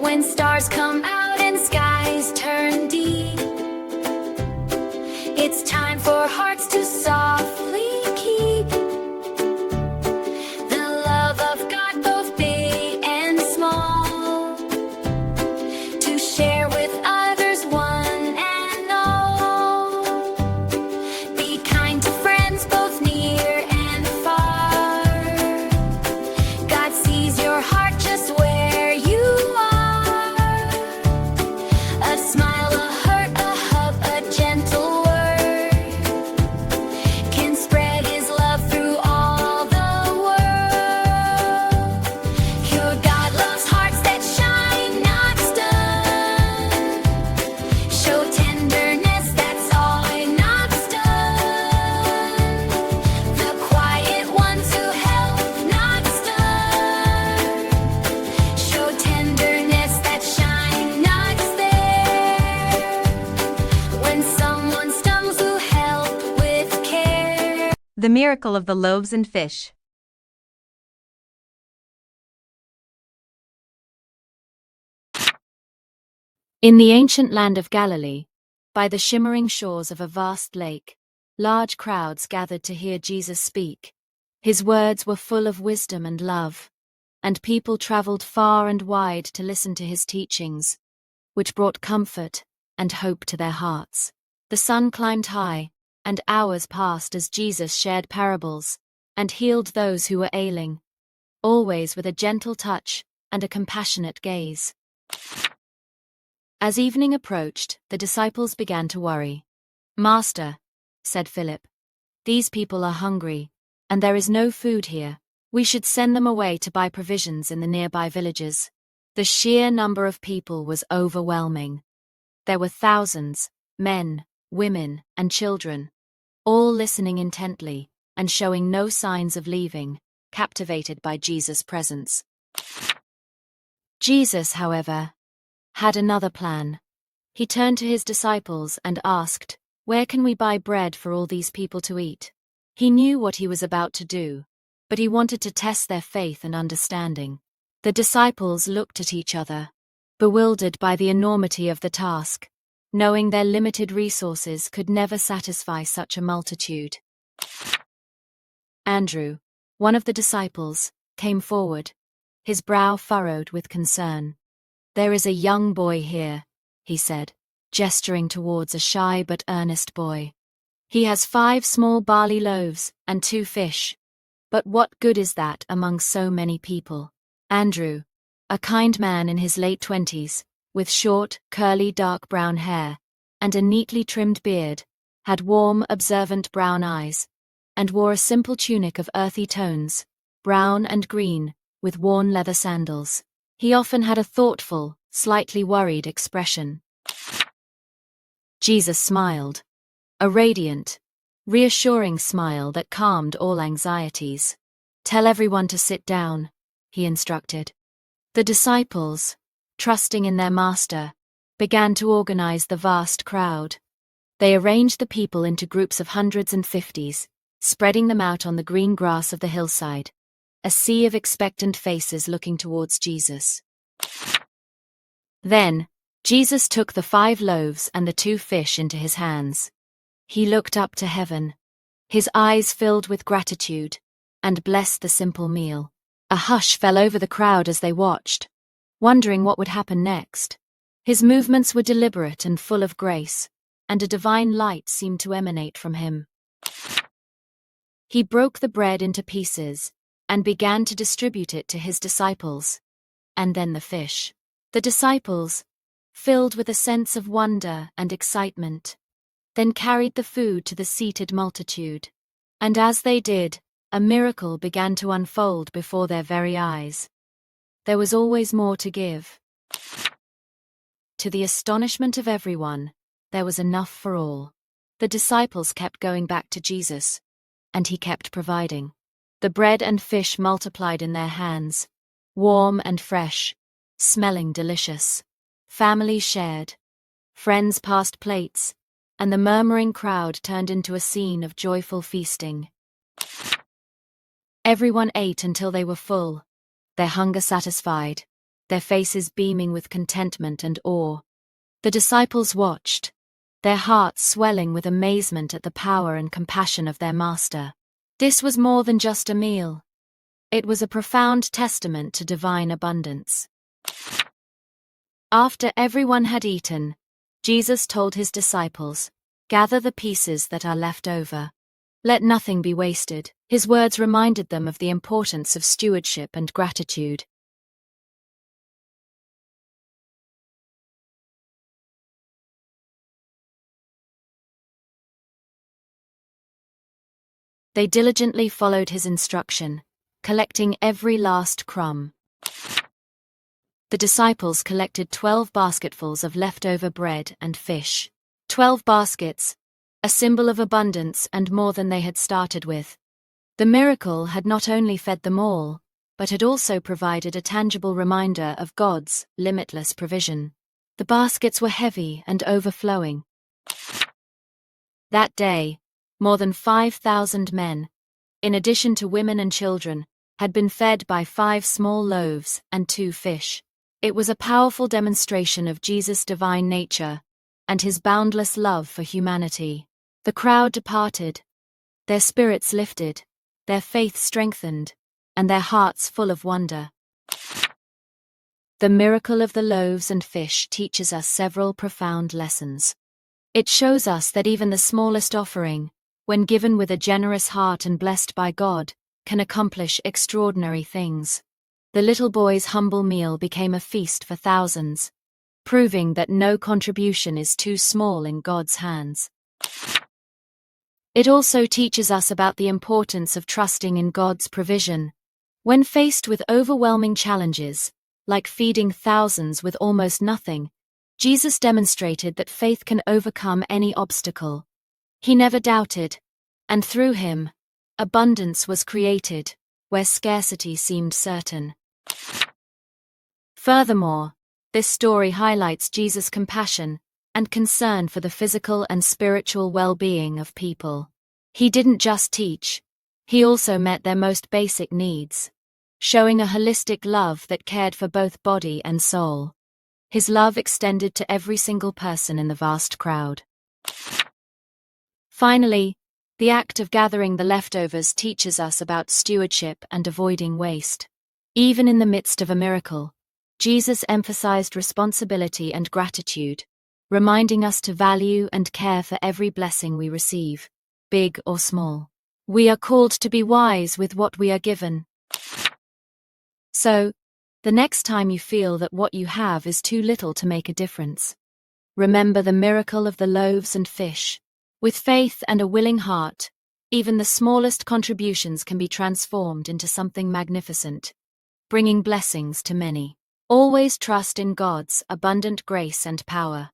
When stars come out and skies turn deep, it's time for hearts to softly keep the love of God, both big and small, to share with others, one and all. Be kind to friends, both near and far. God sees your heart just where you are. A smile, a hurt, a hug, a gentle word can spread His love through all the world. Your God loves hearts that shine, not stun. Show tenderness, that's all, not stun. The quiet ones who help, not stun. Show tenderness that shine, not there. When someone stumbles, who help with care. The miracle of the loaves and fish. In the ancient land of Galilee, by the shimmering shores of a vast lake, large crowds gathered to hear Jesus speak. His words were full of wisdom and love, and people traveled far and wide to listen to his teachings, which brought comfort and hope to their hearts. The sun climbed high, and hours passed as Jesus shared parables and healed those who were ailing, always with a gentle touch and a compassionate gaze. As evening approached, the disciples began to worry. "Master," said Philip, "these people are hungry, and there is no food here. We should send them away to buy provisions in the nearby villages." The sheer number of people was overwhelming. There were thousands, men, women, and children, all listening intently and showing no signs of leaving, captivated by Jesus' presence. Jesus, however, had another plan. He turned to his disciples and asked, "Where can we buy bread for all these people to eat?" He knew what he was about to do, but he wanted to test their faith and understanding. The disciples looked at each other, bewildered by the enormity of the task, knowing their limited resources could never satisfy such a multitude. Andrew, one of the disciples, came forward, his brow furrowed with concern. "There is a young boy here," he said, gesturing towards a shy but earnest boy. "He has 5 small barley loaves and 2 fish. But what good is that among so many people?" Andrew, a kind man in his late 20s, with short, curly dark brown hair and a neatly trimmed beard, had warm, observant brown eyes, and wore a simple tunic of earthy tones, brown and green, with worn leather sandals. He often had a thoughtful, slightly worried expression. Jesus smiled, a radiant, reassuring smile that calmed all anxieties. "Tell everyone to sit down," he instructed. The disciples, trusting in their master, began to organize the vast crowd. They arranged the people into groups of hundreds and fifties, spreading them out on the green grass of the hillside, a sea of expectant faces looking towards Jesus. Then, Jesus took the 5 loaves and the 2 fish into his hands. He looked up to heaven, his eyes filled with gratitude, and blessed the simple meal. A hush fell over the crowd as they watched, wondering what would happen next. His movements were deliberate and full of grace, and a divine light seemed to emanate from him. He broke the bread into pieces and began to distribute it to his disciples, and then the fish. The disciples, filled with a sense of wonder and excitement, then carried the food to the seated multitude. And as they did, a miracle began to unfold before their very eyes. There was always more to give. To the astonishment of everyone, there was enough for all. The disciples kept going back to Jesus, and he kept providing. The bread and fish multiplied in their hands, warm and fresh, smelling delicious. Families shared, friends passed plates, and the murmuring crowd turned into a scene of joyful feasting. Everyone ate until they were full, their hunger satisfied, their faces beaming with contentment and awe. The disciples watched, their hearts swelling with amazement at the power and compassion of their master. This was more than just a meal. It was a profound testament to divine abundance. After everyone had eaten, Jesus told his disciples, "Gather the pieces that are left over. Let nothing be wasted." His words reminded them of the importance of stewardship and gratitude. They diligently followed his instruction, collecting every last crumb. The disciples collected 12 basketfuls of leftover bread and fish. 12 baskets, a symbol of abundance and more than they had started with. The miracle had not only fed them all, but had also provided a tangible reminder of God's limitless provision. The baskets were heavy and overflowing. That day, more than 5,000 men, in addition to women and children, had been fed by 5 small loaves and 2 fish. It was a powerful demonstration of Jesus' divine nature and his boundless love for humanity. The crowd departed, their spirits lifted, their faith strengthened, and their hearts full of wonder. The miracle of the loaves and fish teaches us several profound lessons. It shows us that even the smallest offering, when given with a generous heart and blessed by God, can accomplish extraordinary things. The little boy's humble meal became a feast for thousands, proving that no contribution is too small in God's hands. It also teaches us about the importance of trusting in God's provision. When faced with overwhelming challenges, like feeding thousands with almost nothing, Jesus demonstrated that faith can overcome any obstacle. He never doubted, and through him, abundance was created, where scarcity seemed certain. Furthermore, this story highlights Jesus' compassion and concern for the physical and spiritual well-being of people. He didn't just teach, he also met their most basic needs, showing a holistic love that cared for both body and soul. His love extended to every single person in the vast crowd. Finally, the act of gathering the leftovers teaches us about stewardship and avoiding waste. Even in the midst of a miracle, Jesus emphasized responsibility and gratitude, reminding us to value and care for every blessing we receive, big or small. We are called to be wise with what we are given. So, the next time you feel that what you have is too little to make a difference, remember the miracle of the loaves and fish. With faith and a willing heart, even the smallest contributions can be transformed into something magnificent, bringing blessings to many. Always trust in God's abundant grace and power.